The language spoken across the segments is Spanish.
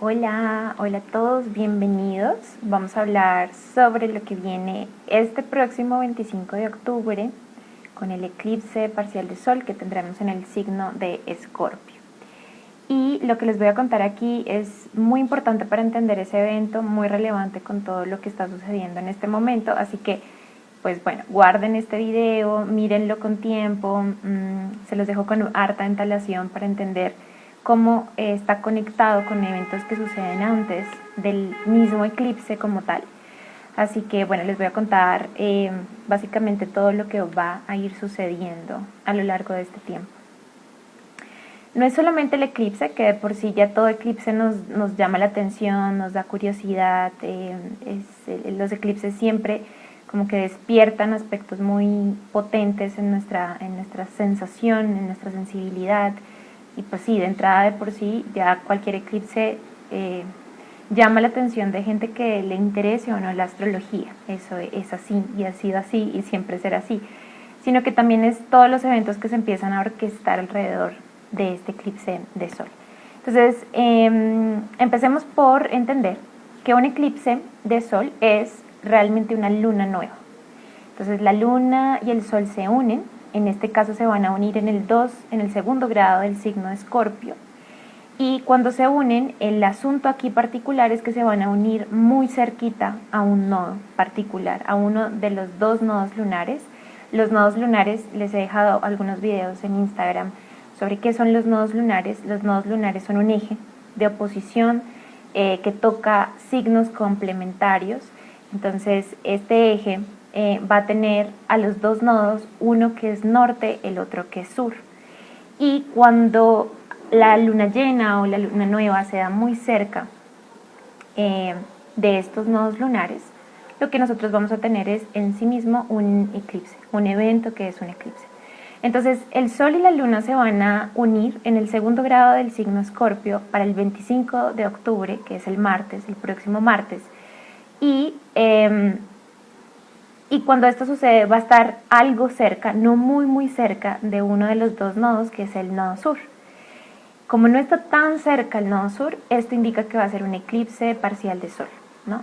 Hola, hola a todos, bienvenidos. Vamos a hablar sobre lo que viene este próximo 25 de octubre con el eclipse parcial de Sol que tendremos en el signo de Escorpio. Y lo que les voy a contar aquí es muy importante para entender ese evento, muy relevante con todo lo que está sucediendo en este momento, así que pues bueno, guarden este video, mírenlo con tiempo, se los dejo con harta antelación para entender cómo está conectado con eventos que suceden antes del mismo eclipse como tal. Así que bueno, les voy a contar básicamente todo lo que va a ir sucediendo a lo largo de este tiempo. No es solamente el eclipse, que de por sí ya todo eclipse nos llama la atención, nos da curiosidad, los eclipses siempre como que despiertan aspectos muy potentes en nuestra sensación, en nuestra sensibilidad. Y pues sí, de entrada de por sí ya cualquier eclipse llama la atención de gente que le interese o no la astrología. Eso es así y ha sido así y siempre será así. Sino que también es todos los eventos que se empiezan a orquestar alrededor de este eclipse de Sol. Entonces, empecemos por entender que un eclipse de Sol es realmente una luna nueva. Entonces, la luna y el Sol se unen. En este caso se van a unir en el segundo grado del signo de Escorpio. Y cuando se unen, el asunto aquí particular es que se van a unir muy cerquita a un nodo particular, a uno de los dos nodos lunares. Los nodos lunares, les he dejado algunos videos en Instagram sobre qué son los nodos lunares. Los nodos lunares son un eje de oposición que toca signos complementarios. Entonces, este eje va a tener a los dos nodos, uno que es norte, el otro que es sur. Y cuando la luna llena o la luna nueva se da muy cerca de estos nodos lunares, lo que nosotros vamos a tener es en sí mismo un eclipse, un evento que es un eclipse. Entonces, el Sol y la Luna se van a unir en el segundo grado del signo Escorpio para el 25 de octubre, que es el martes, el próximo martes. Y cuando esto sucede va a estar algo cerca, no muy cerca, de uno de los dos nodos, que es el nodo sur. Como no está tan cerca el nodo sur, esto indica que va a ser un eclipse parcial de Sol.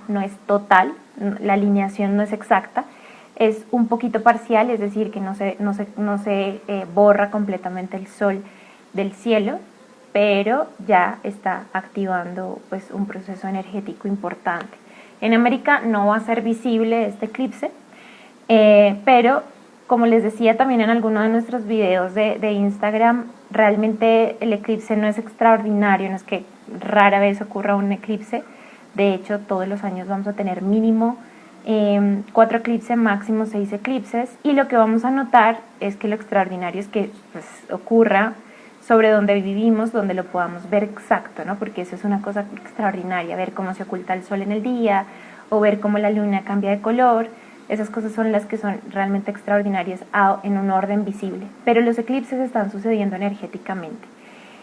No es total, la alineación no es exacta, es un poquito parcial, es decir, que no se borra completamente el Sol del cielo, pero ya está activando pues un proceso energético importante. En América no va a ser visible este eclipse, pero como les decía también en alguno de nuestros videos de Instagram, realmente el eclipse no es extraordinario, no es que rara vez ocurra un eclipse. De hecho, todos los años vamos a tener mínimo 4 eclipses, máximo 6 eclipses, y lo que vamos a notar es que lo extraordinario es que pues, ocurra sobre donde vivimos, donde lo podamos ver exacto, ¿no? Porque eso es una cosa extraordinaria, ver cómo se oculta el sol en el día o ver cómo la luna cambia de color. Esas cosas son las que son realmente extraordinarias en un orden visible, pero los eclipses están sucediendo energéticamente.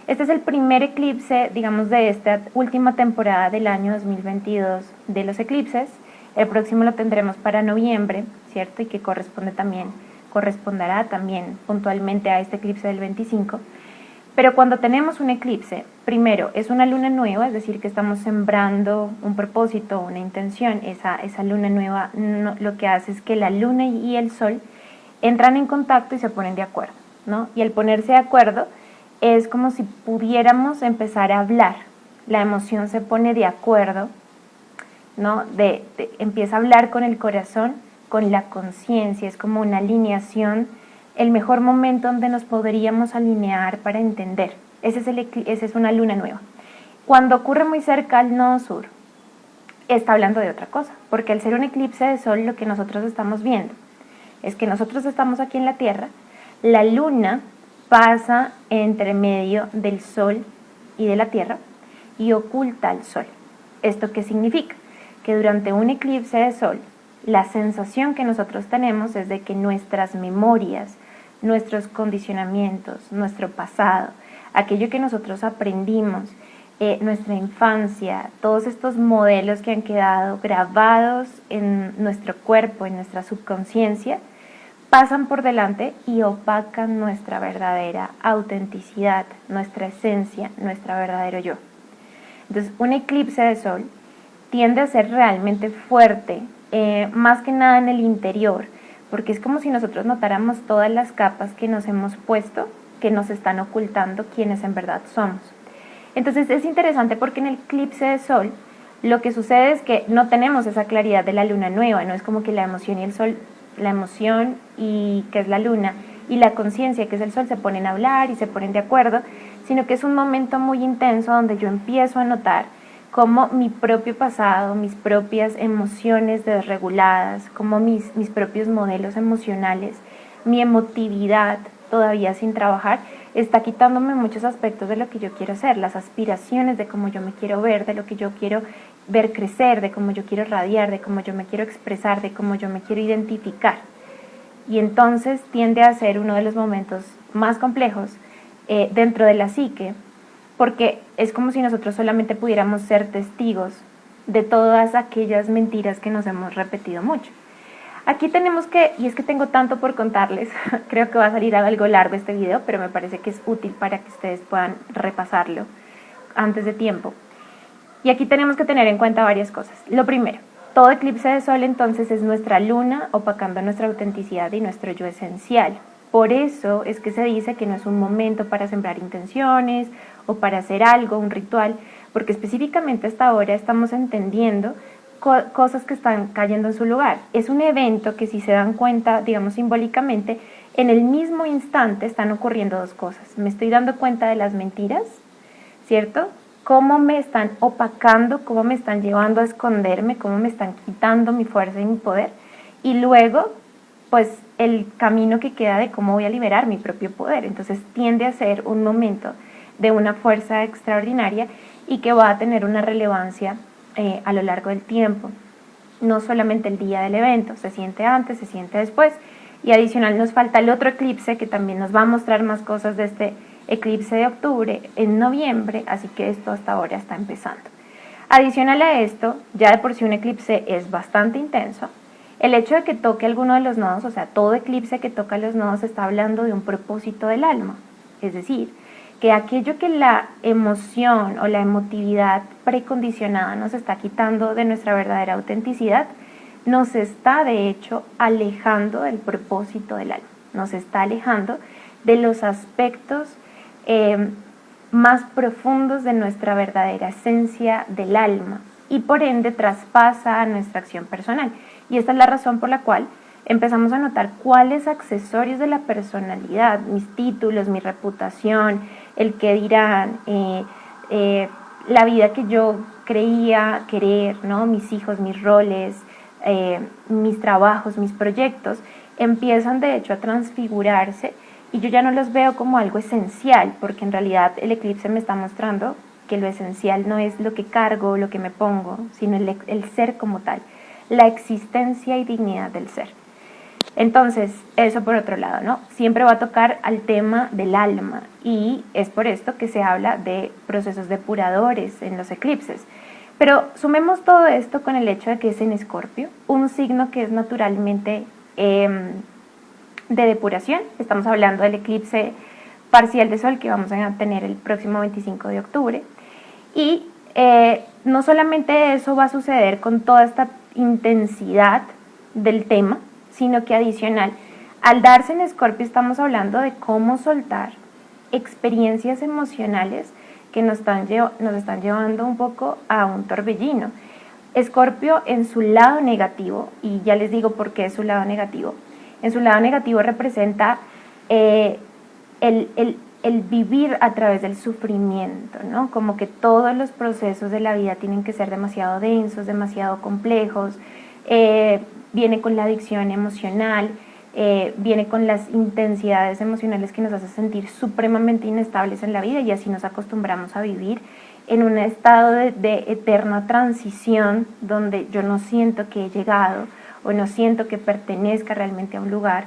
Este es el primer eclipse, digamos, de esta última temporada del año 2022 de los eclipses. El próximo lo tendremos para noviembre, ¿cierto? Y que corresponderá también puntualmente a este eclipse del 25. Pero cuando tenemos un eclipse, primero es una luna nueva, es decir, que estamos sembrando un propósito, una intención. Esa luna nueva lo que hace es que la luna y el sol entran en contacto y se ponen de acuerdo, ¿no? Y al ponerse de acuerdo es como si pudiéramos empezar a hablar. La emoción se pone de acuerdo, ¿no? Empieza a hablar con el corazón, con la conciencia, es como una alineación, el mejor momento donde nos podríamos alinear para entender. Esa es una luna nueva. Cuando ocurre muy cerca al nodo sur, está hablando de otra cosa, porque al ser un eclipse de sol, lo que nosotros estamos viendo es que nosotros estamos aquí en la Tierra, la luna pasa entre medio del sol y de la Tierra y oculta al sol. ¿Esto qué significa? Que durante un eclipse de sol, la sensación que nosotros tenemos es de que nuestras memorias, nuestros condicionamientos, nuestro pasado, aquello que nosotros aprendimos, nuestra infancia, todos estos modelos que han quedado grabados en nuestro cuerpo, en nuestra subconsciencia, pasan por delante y opacan nuestra verdadera autenticidad, nuestra esencia, nuestro verdadero yo. Entonces, un eclipse de sol tiende a ser realmente fuerte, más que nada en el interior, porque es como si nosotros notáramos todas las capas que nos hemos puesto, que nos están ocultando quienes en verdad somos. Entonces es interesante porque en el eclipse de sol lo que sucede es que no tenemos esa claridad de la luna nueva, no es como que la emoción y el sol, la emoción y que es la luna y la conciencia que es el sol se ponen a hablar y se ponen de acuerdo, sino que es un momento muy intenso donde yo empiezo a notar cómo mi propio pasado, mis propias emociones desreguladas, como mis propios modelos emocionales, mi emotividad todavía sin trabajar, está quitándome muchos aspectos de lo que yo quiero hacer, las aspiraciones de cómo yo me quiero ver, de lo que yo quiero ver crecer, de cómo yo quiero radiar, de cómo yo me quiero expresar, de cómo yo me quiero identificar. Y entonces tiende a ser uno de los momentos más complejos dentro de la psique, porque es como si nosotros solamente pudiéramos ser testigos de todas aquellas mentiras que nos hemos repetido mucho. Aquí tenemos que, y es que tengo tanto por contarles, creo que va a salir algo largo este video, pero me parece que es útil para que ustedes puedan repasarlo antes de tiempo. Y aquí tenemos que tener en cuenta varias cosas. Lo primero, todo eclipse de sol entonces es nuestra luna opacando nuestra autenticidad y nuestro yo esencial. Por eso es que se dice que no es un momento para sembrar intenciones o para hacer algo, un ritual, porque específicamente hasta ahora estamos entendiendo cosas que están cayendo en su lugar. Es un evento que, si se dan cuenta, digamos simbólicamente, en el mismo instante están ocurriendo dos cosas. Me estoy dando cuenta de las mentiras, ¿cierto? Cómo me están opacando, cómo me están llevando a esconderme, cómo me están quitando mi fuerza y mi poder. Y luego, pues, el camino que queda de cómo voy a liberar mi propio poder. Entonces tiende a ser un momento de una fuerza extraordinaria y que va a tener una relevancia a lo largo del tiempo. No solamente el día del evento, se siente antes, se siente después. Y adicional nos falta el otro eclipse que también nos va a mostrar más cosas de este eclipse de octubre en noviembre, así que esto hasta ahora está empezando. Adicional a esto, ya de por sí un eclipse es bastante intenso. El hecho de que toque alguno de los nodos, o sea, todo eclipse que toca los nodos está hablando de un propósito del alma, es decir, que aquello que la emoción o la emotividad precondicionada nos está quitando de nuestra verdadera autenticidad, nos está de hecho alejando del propósito del alma, nos está alejando de los aspectos más profundos de nuestra verdadera esencia del alma y por ende traspasa a nuestra acción personal. Y esta es la razón por la cual empezamos a notar cuáles accesorios de la personalidad, mis títulos, mi reputación, el que dirán, la vida que yo creía querer, ¿no? Mis hijos, mis roles, mis trabajos, mis proyectos, empiezan de hecho a transfigurarse y yo ya no los veo como algo esencial, porque en realidad el eclipse me está mostrando que lo esencial no es lo que cargo, lo que me pongo, sino el ser como tal, la existencia y dignidad del ser. Entonces, eso por otro lado, ¿no? Siempre va a tocar al tema del alma y es por esto que se habla de procesos depuradores en los eclipses. Pero sumemos todo esto con el hecho de que es en Escorpio, un signo que es naturalmente de depuración. Estamos hablando del eclipse parcial de sol que vamos a tener el próximo 25 de octubre. Y no solamente eso va a suceder con toda esta intensidad del tema, sino que adicional, al darse en Escorpio estamos hablando de cómo soltar experiencias emocionales que nos están llevando un poco a un torbellino. Escorpio en su lado negativo, y ya les digo por qué es su lado negativo, en su lado negativo representa el vivir a través del sufrimiento, ¿no? Como que todos los procesos de la vida tienen que ser demasiado densos, demasiado complejos, viene con la adicción emocional, viene con las intensidades emocionales que nos hace sentir supremamente inestables en la vida y así nos acostumbramos a vivir en un estado de eterna transición donde yo no siento que he llegado o no siento que pertenezca realmente a un lugar.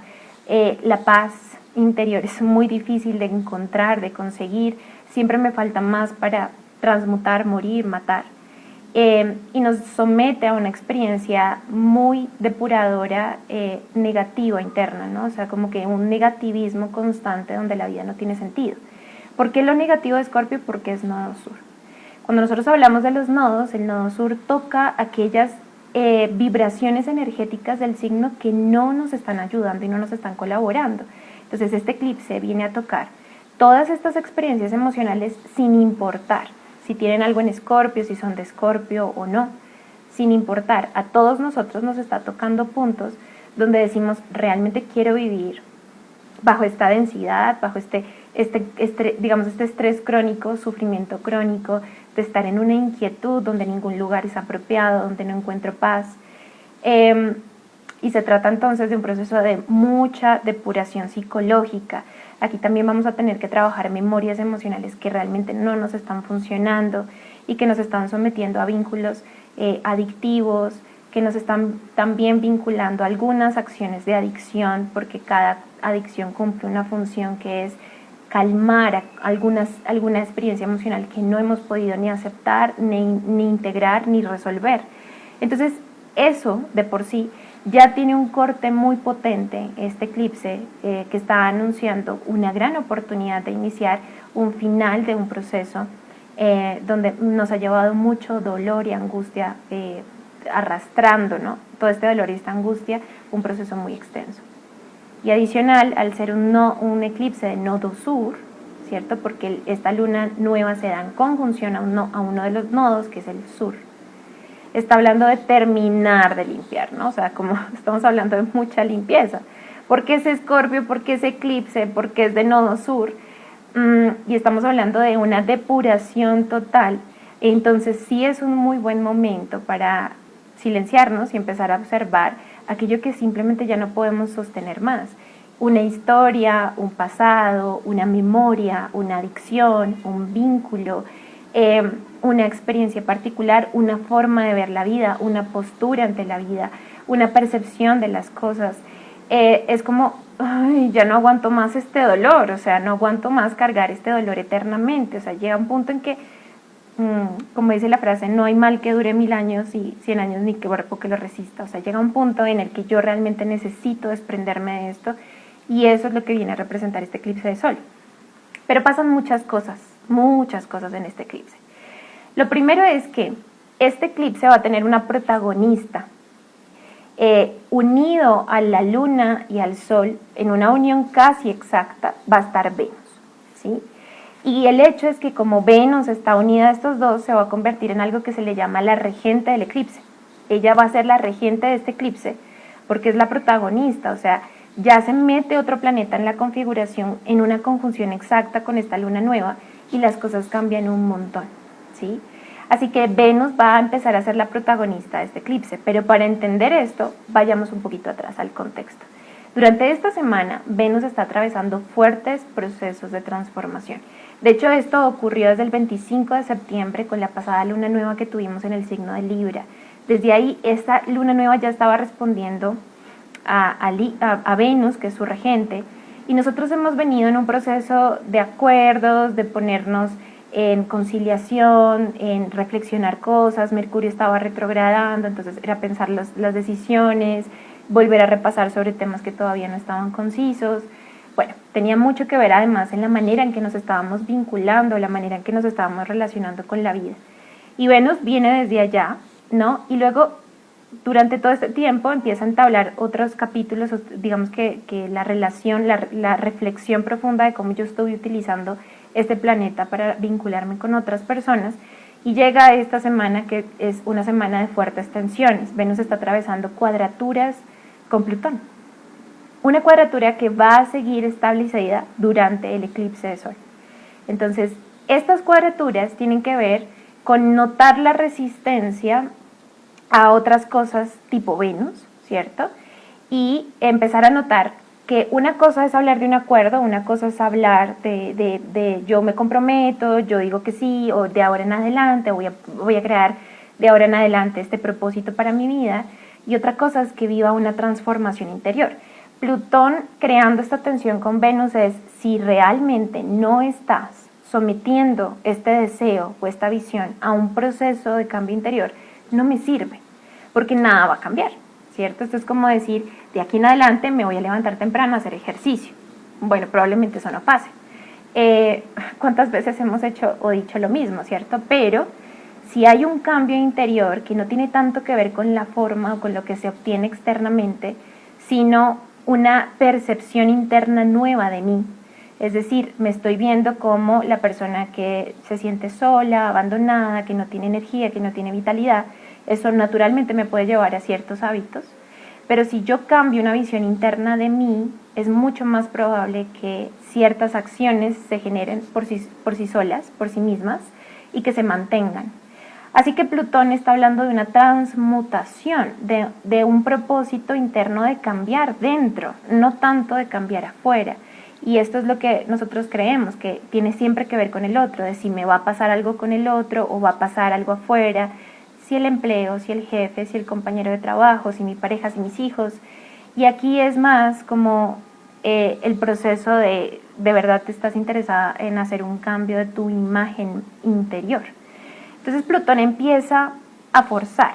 La paz interior es muy difícil de encontrar, de conseguir, siempre me falta más para transmutar, morir, matar. Y nos somete a una experiencia muy depuradora, negativa interna, ¿no? O sea, como que un negativismo constante donde la vida no tiene sentido. ¿Por qué lo negativo de Escorpio? Porque es nodo sur. Cuando nosotros hablamos de los nodos, el nodo sur toca aquellas vibraciones energéticas del signo que no nos están ayudando y no nos están colaborando. Entonces este eclipse viene a tocar todas estas experiencias emocionales sin importar si tienen algo en Escorpio, si son de Escorpio o no, sin importar. A todos nosotros nos está tocando puntos donde decimos, realmente quiero vivir bajo esta densidad, bajo este estrés crónico, sufrimiento crónico, de estar en una inquietud donde ningún lugar es apropiado, donde no encuentro paz. Y se trata entonces de un proceso de mucha depuración psicológica. Aquí también vamos a tener que trabajar memorias emocionales que realmente no nos están funcionando y que nos están sometiendo a vínculos adictivos, que nos están también vinculando a algunas acciones de adicción, porque cada adicción cumple una función que es calmar alguna experiencia emocional que no hemos podido ni aceptar, ni integrar, ni resolver. Entonces, eso de por sí ya tiene un corte muy potente, este eclipse, que está anunciando una gran oportunidad de iniciar un final de un proceso donde nos ha llevado mucho dolor y angustia arrastrando, ¿no? Todo este dolor y esta angustia, un proceso muy extenso. Y adicional, al ser un eclipse de nodo sur, ¿cierto? Porque esta luna nueva se da en conjunción a uno de los nodos, que es el sur. Está hablando de terminar de limpiar, ¿no? O sea, como estamos hablando de mucha limpieza. ¿Por qué es Escorpio? ¿Por qué es eclipse? ¿Por qué es de nodo sur? Y estamos hablando de una depuración total. Entonces sí es un muy buen momento para silenciarnos y empezar a observar aquello que simplemente ya no podemos sostener más. Una historia, un pasado, una memoria, una adicción, un vínculo, una experiencia particular, una forma de ver la vida, una postura ante la vida, una percepción de las cosas. Es como, ay, ya no aguanto más este dolor, o sea, no aguanto más cargar este dolor eternamente. O sea, llega un punto en que, como dice la frase, no hay mal que dure 1000 años y 100 años ni cuerpo que lo resista. O sea, llega un punto en el que yo realmente necesito desprenderme de esto, y eso es lo que viene a representar este eclipse de sol. Pero pasan muchas cosas en este eclipse. Lo primero es que este eclipse va a tener una protagonista. Unido a la luna y al sol, en una unión casi exacta, va a estar Venus, ¿sí? Y el hecho es que como Venus está unida a estos dos, se va a convertir en algo que se le llama la regente del eclipse. Ella va a ser la regente de este eclipse porque es la protagonista, o sea, ya se mete otro planeta en la configuración, en una conjunción exacta con esta luna nueva, y las cosas cambian un montón, ¿sí? Así que Venus va a empezar a ser la protagonista de este eclipse, pero para entender esto, vayamos un poquito atrás al contexto. Durante esta semana, Venus está atravesando fuertes procesos de transformación. De hecho, esto ocurrió desde el 25 de septiembre con la pasada luna nueva que tuvimos en el signo de Libra. Desde ahí, esta luna nueva ya estaba respondiendo a Venus, que es su regente, y nosotros hemos venido en un proceso de acuerdos, de ponernos en conciliación, en reflexionar cosas. Mercurio estaba retrogradando, entonces era pensar las decisiones, volver a repasar sobre temas que todavía no estaban concisos. Bueno, tenía mucho que ver además en la manera en que nos estábamos vinculando, la manera en que nos estábamos relacionando con la vida. Y Venus viene desde allá, ¿no? Y luego, durante todo este tiempo, empieza a entablar otros capítulos, digamos que la relación, la reflexión profunda de cómo yo estoy utilizando este planeta para vincularme con otras personas. Y llega esta semana, que es una semana de fuertes tensiones. Venus está atravesando cuadraturas con Plutón. Una cuadratura que va a seguir establecida durante el eclipse de sol. Entonces, estas cuadraturas tienen que ver con notar la resistencia a otras cosas tipo Venus, ¿cierto? Y empezar a notar que una cosa es hablar de un acuerdo, una cosa es hablar de yo me comprometo, yo digo que sí, o de ahora en adelante, voy a crear de ahora en adelante este propósito para mi vida, y otra cosa es que viva una transformación interior. Plutón creando esta tensión con Venus es si realmente no estás sometiendo este deseo o esta visión a un proceso de cambio interior, no me sirve, porque nada va a cambiar, ¿cierto? Esto es como decir, de aquí en adelante me voy a levantar temprano a hacer ejercicio. Bueno, probablemente eso no pase. ¿Cuántas veces hemos hecho o dicho lo mismo, cierto? Pero si hay un cambio interior que no tiene tanto que ver con la forma o con lo que se obtiene externamente, sino una percepción interna nueva de mí. Es decir, me estoy viendo como la persona que se siente sola, abandonada, que no tiene energía, que no tiene vitalidad. Eso naturalmente me puede llevar a ciertos hábitos. Pero si yo cambio una visión interna de mí, es mucho más probable que ciertas acciones se generen por sí solas, por sí mismas, y que se mantengan. Así que Plutón está hablando de una transmutación, de un propósito interno de cambiar dentro, no tanto de cambiar afuera. Y esto es lo que nosotros creemos, que tiene siempre que ver con el otro, de si me va a pasar algo con el otro o va a pasar algo afuera, si el empleo, si el jefe, si el compañero de trabajo, si mi pareja, si mis hijos. Y aquí es más como el proceso de verdad te estás interesada en hacer un cambio de tu imagen interior. Entonces Plutón empieza a forzar.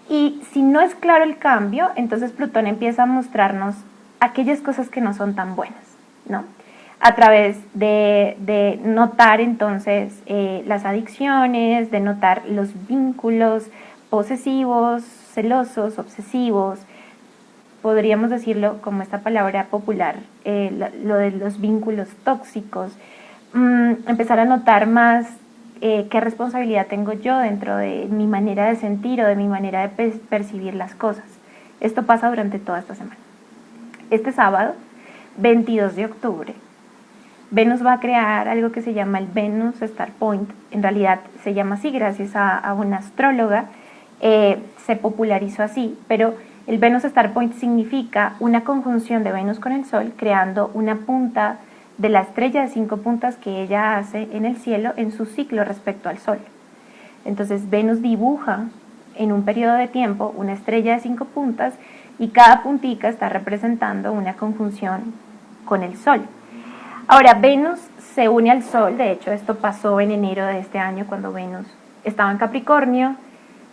Y si no es claro el cambio, entonces Plutón empieza a mostrarnos aquellas cosas que no son tan buenas, ¿no? A través de notar entonces las adicciones, de notar los vínculos posesivos, celosos, obsesivos, podríamos decirlo como esta palabra popular, lo de los vínculos tóxicos, empezar a notar más qué responsabilidad tengo yo dentro de mi manera de sentir o de mi manera de percibir las cosas. Esto pasa durante toda esta semana. Este sábado, 22 de octubre, Venus va a crear algo que se llama el Venus Star Point. En realidad se llama así gracias a una astróloga, se popularizó así, pero el Venus Star Point significa una conjunción de Venus con el Sol, creando una punta de la estrella de 5 puntas que ella hace en el cielo en su ciclo respecto al Sol. Entonces Venus dibuja en un periodo de tiempo una estrella de 5 puntas y cada puntica está representando una conjunción con el Sol. Ahora, Venus se une al Sol, de hecho esto pasó en enero de este año cuando Venus estaba en Capricornio,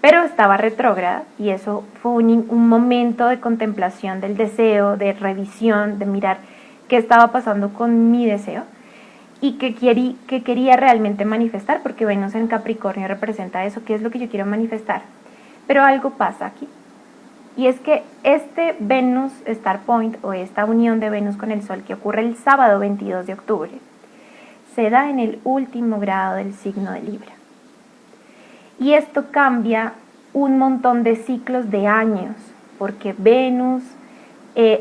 pero estaba retrógrada y eso fue un momento de contemplación del deseo, de revisión, de mirar qué estaba pasando con mi deseo y que quería realmente manifestar, porque Venus en Capricornio representa eso, qué es lo que yo quiero manifestar. Pero algo pasa aquí. Y es que este Venus Star Point o esta unión de Venus con el Sol que ocurre el sábado 22 de octubre se da en el último grado del signo de Libra. Y esto cambia un montón de ciclos de años, porque Venus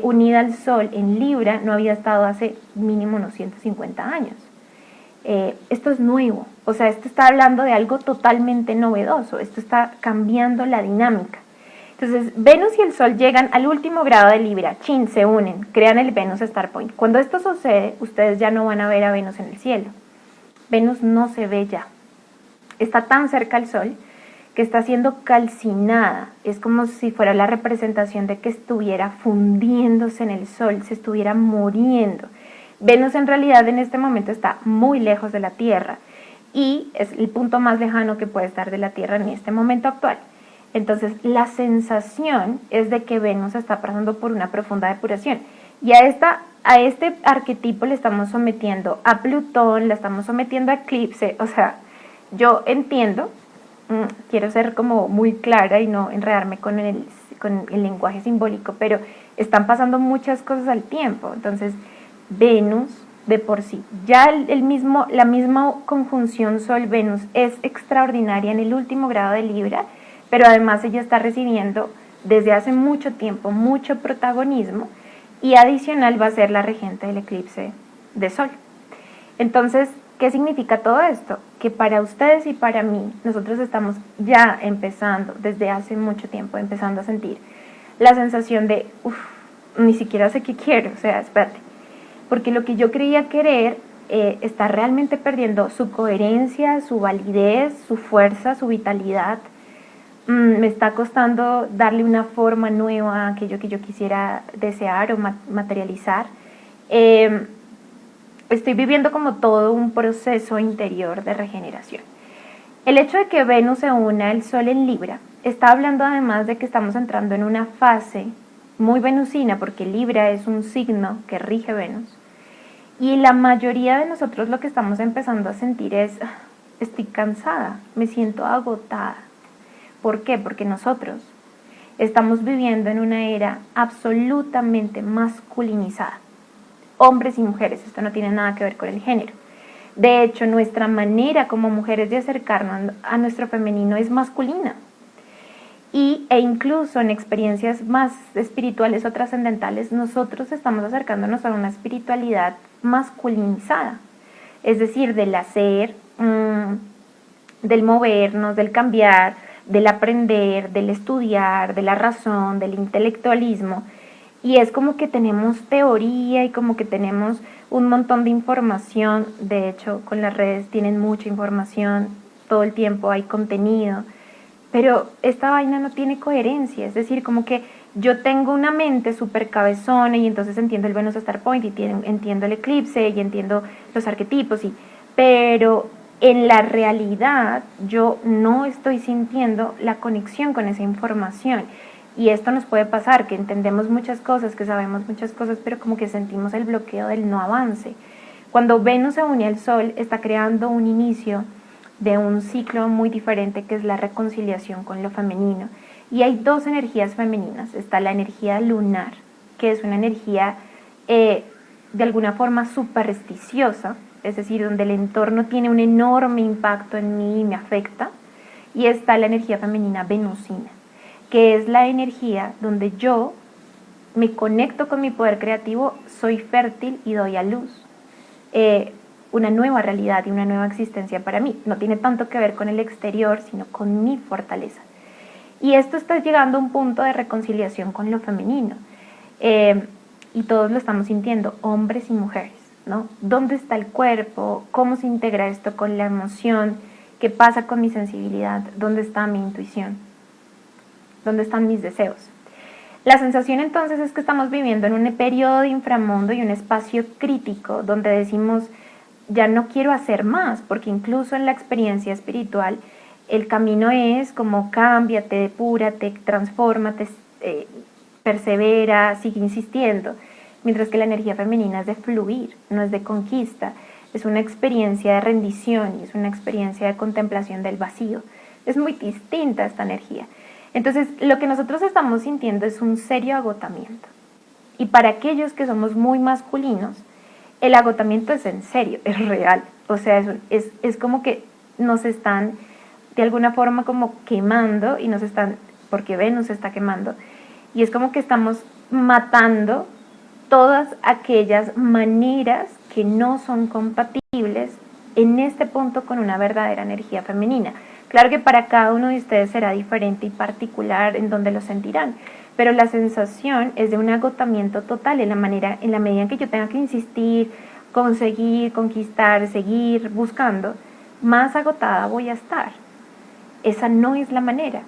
unida al Sol en Libra no había estado hace mínimo unos 150 años. Esto es nuevo, o sea, esto está hablando de algo totalmente novedoso, esto está cambiando la dinámica. Entonces, Venus y el Sol llegan al último grado de Libra, se unen, crean el Venus Star Point. Cuando esto sucede, ustedes ya no van a ver a Venus en el cielo. Venus no se ve ya. Está tan cerca al Sol que está siendo calcinada. Es como si fuera la representación de que estuviera fundiéndose en el Sol, se estuviera muriendo. Venus en realidad en este momento está muy lejos de la Tierra y es el punto más lejano que puede estar de la Tierra en este momento actual. Entonces, la sensación es de que Venus está pasando por una profunda depuración. Y a este arquetipo le estamos sometiendo a Plutón, le estamos sometiendo a eclipse. O sea, yo entiendo, quiero ser como muy clara y no enredarme con el lenguaje simbólico, pero están pasando muchas cosas al tiempo. Entonces, Venus de por sí, ya la misma conjunción Sol-Venus es extraordinaria en el último grado de Libra, pero además ella está recibiendo desde hace mucho tiempo mucho protagonismo y adicional va a ser la regente del eclipse de Sol. Entonces, ¿qué significa todo esto? Que para ustedes y para mí, nosotros estamos ya empezando, desde hace mucho tiempo, empezando a sentir la sensación de, ni siquiera sé qué quiero, o sea, espérate, porque lo que yo creía querer está realmente perdiendo su coherencia, su validez, su fuerza, su vitalidad. Me está costando darle una forma nueva a aquello que yo quisiera desear o materializar. Estoy viviendo como todo un proceso interior de regeneración. El hecho de que Venus se una al Sol en Libra está hablando además de que estamos entrando en una fase muy venusina, porque Libra es un signo que rige Venus, Y la mayoría de nosotros lo que estamos empezando a sentir es, estoy cansada, me siento agotada. ¿Por qué? Porque nosotros estamos viviendo en una era absolutamente masculinizada. Hombres y mujeres, esto no tiene nada que ver con el género. De hecho, nuestra manera como mujeres de acercarnos a nuestro femenino es masculina. E incluso en experiencias más espirituales o trascendentales, nosotros estamos acercándonos a una espiritualidad masculinizada. Es decir, del hacer, del movernos, del cambiar, del aprender, del estudiar, de la razón, del intelectualismo. Y es como que tenemos teoría y como que tenemos un montón de información. De hecho, con las redes tienen mucha información, todo el tiempo hay contenido. Pero esta vaina no tiene coherencia, es decir, como que yo tengo una mente súper cabezona y entonces entiendo el Venus Star Point y entiendo el eclipse y entiendo los arquetipos, pero en la realidad yo no estoy sintiendo la conexión con esa información. Y esto nos puede pasar, que entendemos muchas cosas, que sabemos muchas cosas, pero como que sentimos el bloqueo del no avance. Cuando Venus se une al Sol, está creando un inicio de un ciclo muy diferente, que es la reconciliación con lo femenino. Y hay dos energías femeninas. Está la energía lunar, que es una energía de alguna forma supersticiosa, es decir, donde el entorno tiene un enorme impacto en mí y me afecta. Y está la energía femenina venusina, que es la energía donde yo me conecto con mi poder creativo, soy fértil y doy a luz una nueva realidad y una nueva existencia para mí. No tiene tanto que ver con el exterior, sino con mi fortaleza. Y esto está llegando a un punto de reconciliación con lo femenino. Y todos lo estamos sintiendo, hombres y mujeres, ¿no? ¿Dónde está el cuerpo? ¿Cómo se integra esto con la emoción? ¿Qué pasa con mi sensibilidad? ¿Dónde está mi intuición? ¿Dónde están mis deseos? La sensación entonces es que estamos viviendo en un periodo de inframundo y un espacio crítico donde decimos, ya no quiero hacer más, porque incluso en la experiencia espiritual el camino es como cámbiate, depurate, transfórmate, persevera, sigue insistiendo, mientras que la energía femenina es de fluir, no es de conquista, es una experiencia de rendición y es una experiencia de contemplación del vacío. Es muy distinta esta energía. Entonces, lo que nosotros estamos sintiendo es un serio agotamiento. Y para aquellos que somos muy masculinos, el agotamiento es en serio, es real. O sea, es como que nos están de alguna forma como quemando y nos están, porque Venus se está quemando, y es como que estamos matando todas aquellas maneras que no son compatibles en este punto con una verdadera energía femenina. Claro que para cada uno de ustedes será diferente y particular en donde lo sentirán, pero la sensación es de un agotamiento total en la medida en que yo tenga que insistir, conseguir, conquistar, seguir buscando, más agotada voy a estar. Esa no es la manera.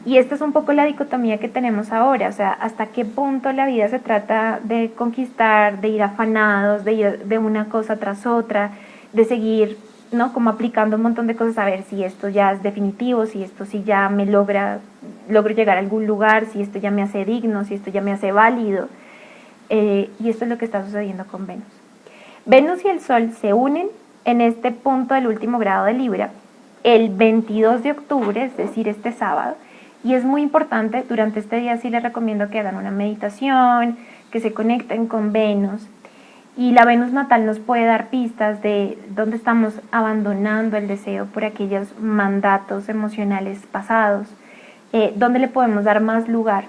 Y esta es un poco la dicotomía que tenemos ahora, o sea, hasta qué punto la vida se trata de conquistar, de ir afanados, de ir de una cosa tras otra, de seguir, ¿no? Como aplicando un montón de cosas, a ver si esto ya es definitivo, si esto sí ya me logro llegar a algún lugar, si esto ya me hace digno, si esto ya me hace válido. Y esto es lo que está sucediendo con Venus. Venus y el Sol se unen en este punto del último grado de Libra el 22 de octubre, es decir, este sábado, y es muy importante, durante este día sí les recomiendo que hagan una meditación, que se conecten con Venus, y la Venus natal nos puede dar pistas de dónde estamos abandonando el deseo por aquellos mandatos emocionales pasados, dónde le podemos dar más lugar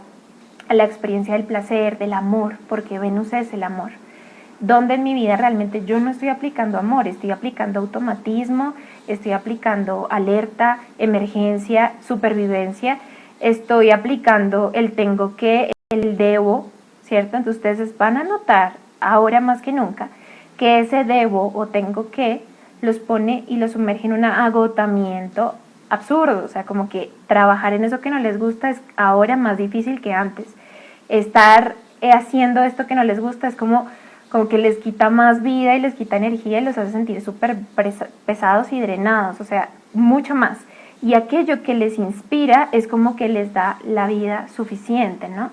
a la experiencia del placer, del amor, porque Venus es el amor. Donde en mi vida realmente yo no estoy aplicando amor, estoy aplicando automatismo, estoy aplicando alerta, emergencia, supervivencia, estoy aplicando el tengo que, el debo, ¿cierto? Entonces ustedes van a notar ahora más que nunca que ese debo o tengo que los pone y los sumerge en un agotamiento absurdo, o sea, como que trabajar en eso que no les gusta es ahora más difícil que antes. Estar haciendo esto que no les gusta es como que les quita más vida y les quita energía y los hace sentir súper pesados y drenados, o sea, mucho más. Y aquello que les inspira es como que les da la vida suficiente, ¿no?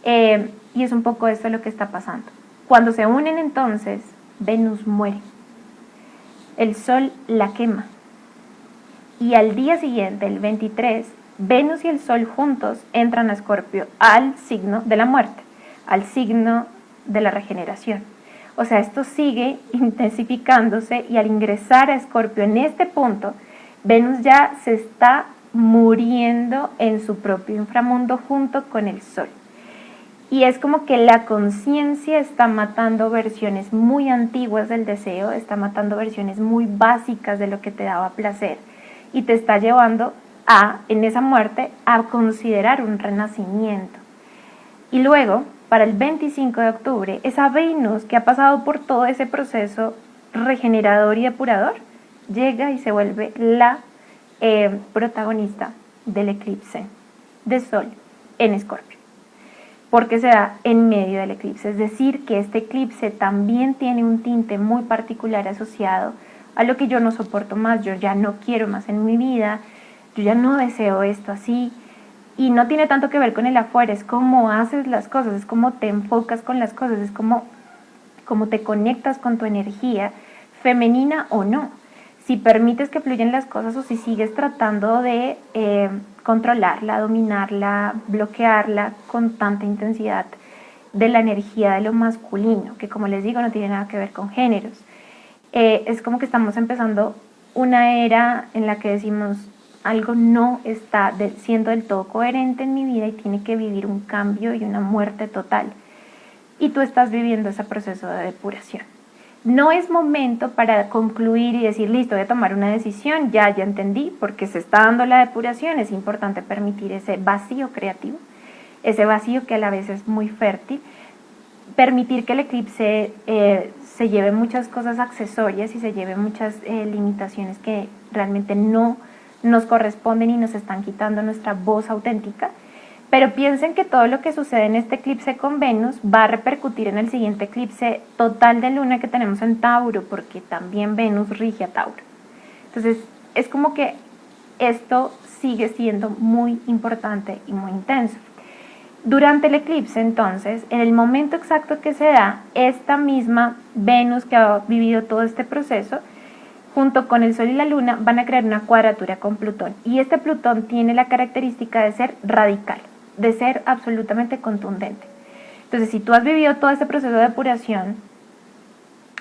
Y es un poco esto lo que está pasando. Cuando se unen entonces Venus muere. El Sol la quema. Y al día siguiente, el 23, Venus y el Sol juntos entran a Escorpio, al signo de la muerte, al signo de la regeneración. O sea, esto sigue intensificándose y al ingresar a Escorpio en este punto, Venus ya se está muriendo en su propio inframundo junto con el Sol. Y es como que la conciencia está matando versiones muy antiguas del deseo, está matando versiones muy básicas de lo que te daba placer y te está llevando en esa muerte, a considerar un renacimiento. Y luego, para el 25 de octubre, esa Venus que ha pasado por todo ese proceso regenerador y depurador, llega y se vuelve la protagonista del eclipse de Sol en Escorpio, porque se da en medio del eclipse. Es decir, que este eclipse también tiene un tinte muy particular asociado a lo que yo no soporto más, yo ya no quiero más en mi vida, yo ya no deseo esto así, y no tiene tanto que ver con el afuera, es cómo haces las cosas, es cómo te enfocas con las cosas, es cómo te conectas con tu energía, femenina o no, si permites que fluyan las cosas o si sigues tratando de controlarla, dominarla, bloquearla con tanta intensidad de la energía de lo masculino, que como les digo no tiene nada que ver con géneros. Es como que estamos empezando una era en la que decimos algo no está siendo del todo coherente en mi vida y tiene que vivir un cambio y una muerte total. Y tú estás viviendo ese proceso de depuración. No es momento para concluir y decir, listo, voy a tomar una decisión, ya entendí, porque se está dando la depuración, es importante permitir ese vacío creativo, ese vacío que a la vez es muy fértil, permitir que el eclipse se lleve muchas cosas accesorias y se lleve muchas limitaciones que realmente no nos corresponden y nos están quitando nuestra voz auténtica, pero piensen que todo lo que sucede en este eclipse con Venus va a repercutir en el siguiente eclipse total de luna que tenemos en Tauro, porque también Venus rige a Tauro. Entonces es como que esto sigue siendo muy importante y muy intenso. Durante el eclipse, entonces, en el momento exacto que se da, esta misma Venus que ha vivido todo este proceso, junto con el Sol y la Luna, van a crear una cuadratura con Plutón. Y este Plutón tiene la característica de ser radical, de ser absolutamente contundente. Entonces, si tú has vivido todo este proceso de depuración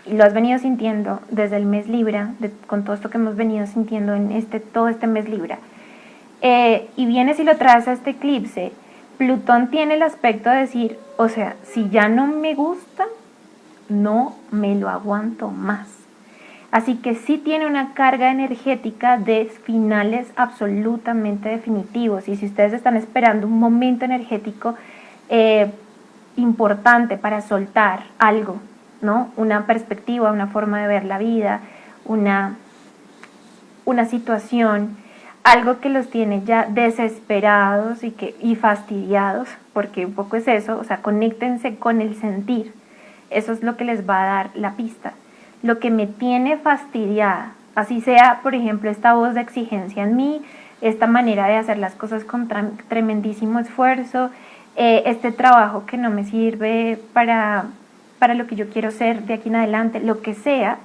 y lo has venido sintiendo desde el mes Libra, con todo esto que hemos venido sintiendo en todo este mes Libra, y vienes y lo traes a este eclipse, Plutón tiene el aspecto de decir, o sea, si ya no me gusta, no me lo aguanto más. Así que sí tiene una carga energética de finales absolutamente definitivos. Y si ustedes están esperando un momento energético importante para soltar algo, ¿no? Una perspectiva, una forma de ver la vida, una situación, algo que los tiene ya desesperados y fastidiados, porque un poco es eso, o sea, conéctense con el sentir. Eso es lo que les va a dar la pista. Lo que me tiene fastidiada, así sea, por ejemplo, esta voz de exigencia en mí, esta manera de hacer las cosas con tremendísimo esfuerzo, este trabajo que no me sirve para lo que yo quiero ser de aquí en adelante, lo que sea.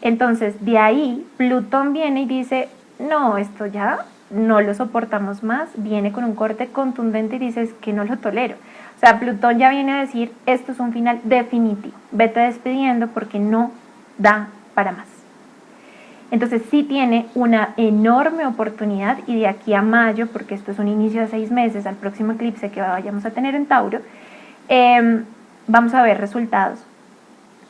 Entonces, de ahí, Plutón viene y dice, no, esto ya no lo soportamos más, viene con un corte contundente y dice, es que no lo tolero. O sea, Plutón ya viene a decir, esto es un final definitivo, vete despidiendo porque no da para más. Entonces sí tiene una enorme oportunidad y de aquí a mayo, porque esto es un inicio de 6 meses, al próximo eclipse que vayamos a tener en Tauro, vamos a ver resultados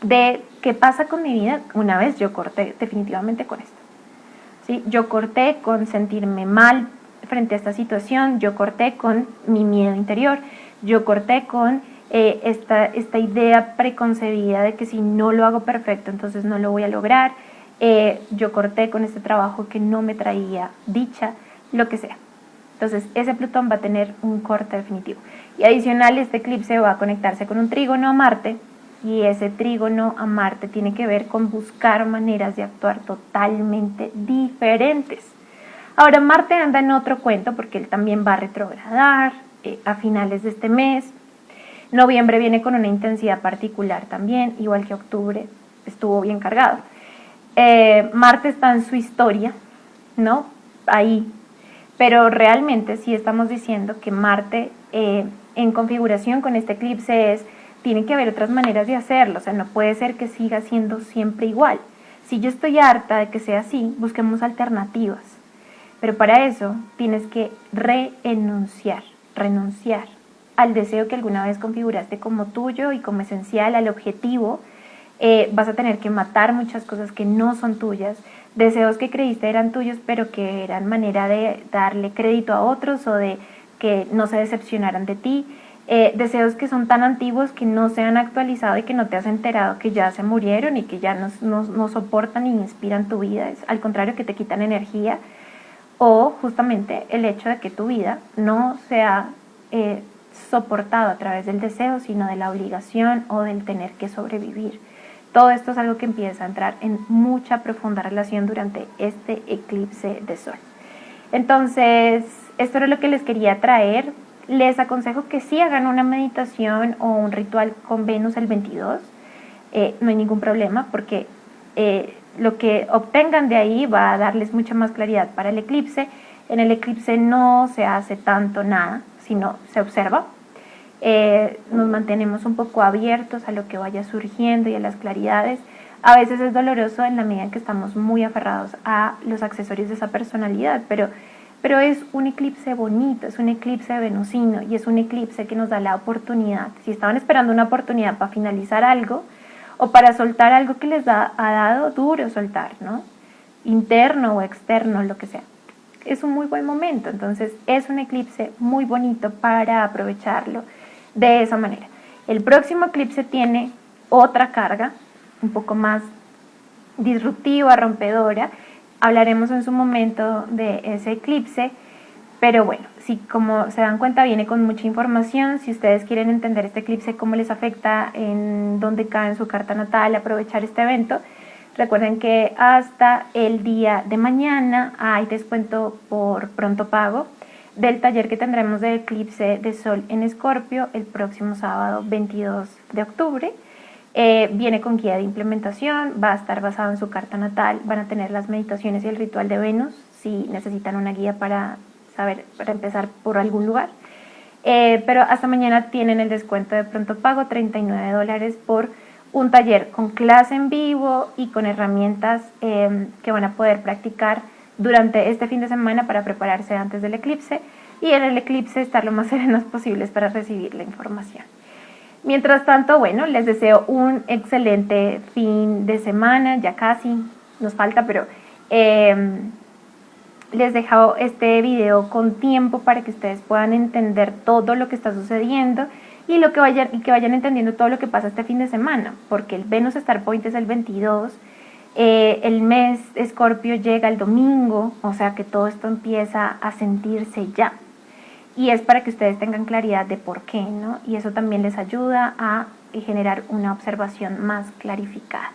de qué pasa con mi vida una vez yo corté definitivamente con esto. ¿Sí? Yo corté con sentirme mal frente a esta situación, yo corté con mi miedo interior, yo corté con esta idea preconcebida de que si no lo hago perfecto entonces no lo voy a lograr, yo corté con este trabajo que no me traía dicha, lo que sea. Entonces ese Plutón va a tener un corte definitivo. Y adicional, este eclipse va a conectarse con un trígono a Marte, y ese trígono a Marte tiene que ver con buscar maneras de actuar totalmente diferentes. Ahora Marte anda en otro cuento porque él también va a retrogradar a finales de este mes. Noviembre viene con una intensidad particular también, igual que octubre. estuvo bien cargado. Marte está en su historia, ¿no? Ahí. Pero realmente sí estamos diciendo que Marte en configuración con este eclipse tiene que haber otras maneras de hacerlo, o sea, no puede ser que siga siendo siempre igual. Si yo estoy harta de que sea así, busquemos alternativas. Pero para eso tienes que renunciar al deseo que alguna vez configuraste como tuyo y como esencial, al objetivo. Vas a tener que matar muchas cosas que no son tuyas, deseos que creíste eran tuyos, pero que eran manera de darle crédito a otros o de que no se decepcionaran de ti. Deseos que son tan antiguos que no se han actualizado y que no te has enterado que ya se murieron y que ya no soportan ni inspiran tu vida, es al contrario que te quitan energía, o justamente el hecho de que tu vida no sea soportado a través del deseo, sino de la obligación o del tener que sobrevivir. Todo esto es algo que empieza a entrar en mucha profunda relación durante este eclipse de sol. Entonces, esto era lo que les quería traer. Les aconsejo que sí hagan una meditación o un ritual con Venus el 22. No hay ningún problema porque lo que obtengan de ahí va a darles mucha más claridad para el eclipse. En el eclipse no se hace tanto nada, sino se observa. Nos mantenemos un poco abiertos a lo que vaya surgiendo y a las claridades. A veces es doloroso en la medida en que estamos muy aferrados a los accesorios de esa personalidad, pero es un eclipse bonito, es un eclipse venusino y es un eclipse que nos da la oportunidad. Si estaban esperando una oportunidad para finalizar algo o para soltar algo que les ha dado duro soltar, ¿no? Interno o externo, lo que sea. Es un muy buen momento, entonces es un eclipse muy bonito para aprovecharlo de esa manera. El próximo eclipse tiene otra carga, un poco más disruptiva, rompedora. Hablaremos en su momento de ese eclipse, pero bueno, si como se dan cuenta viene con mucha información. Si ustedes quieren entender este eclipse, cómo les afecta, en dónde cae en su carta natal, aprovechar este evento, recuerden que hasta el día de mañana hay descuento por pronto pago del taller que tendremos de eclipse de sol en Escorpio el próximo sábado 22 de octubre. Viene con guía de implementación, va a estar basado en su carta natal, van a tener las meditaciones y el ritual de Venus si necesitan una guía para saber, para empezar por algún lugar. Pero hasta mañana tienen el descuento de pronto pago, $39 por un taller con clase en vivo y con herramientas que van a poder practicar durante este fin de semana para prepararse antes del eclipse y en el eclipse estar lo más serenos posibles para recibir la información. Mientras tanto, bueno, les deseo un excelente fin de semana, ya casi nos falta, pero les dejo este video con tiempo para que ustedes puedan entender todo lo que está sucediendo y que vayan entendiendo todo lo que pasa este fin de semana, porque el Venus Star Point es el 22, el mes Escorpio llega el domingo, o sea que todo esto empieza a sentirse ya. Y es para que ustedes tengan claridad de por qué, ¿no? Y eso también les ayuda a generar una observación más clarificada.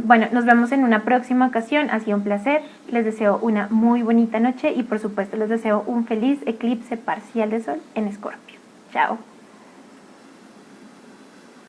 Bueno, nos vemos en una próxima ocasión. Ha sido un placer. Les deseo una muy bonita noche y por supuesto les deseo un feliz eclipse parcial de sol en Escorpio. Chao.